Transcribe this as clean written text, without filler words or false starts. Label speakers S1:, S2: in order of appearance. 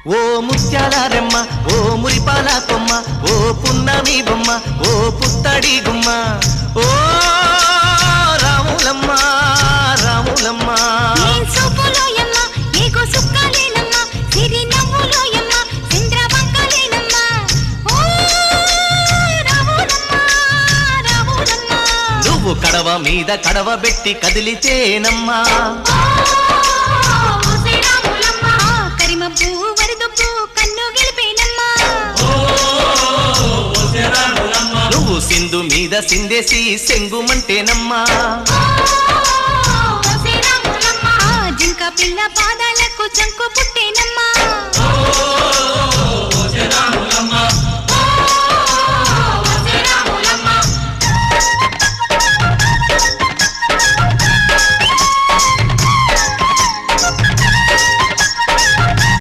S1: ఓ ముత్యాల రెమ్మ ఓ మురిపాల కొమ్మ ఓ పున్నమి బొమ్మ ఓ పుత్తడి గుమ్మ ఓ రాములమ్మ రాములమ్మ నువ్వు కడవ మీద కడవ పెట్టి కదిలితేనమ్మా నువ్వు సింధు మీద సిందేసి సెంగుమంటేనమ్మా
S2: జింక పిల్ల పాదాలకు చంకు పుట్టేనమ్మా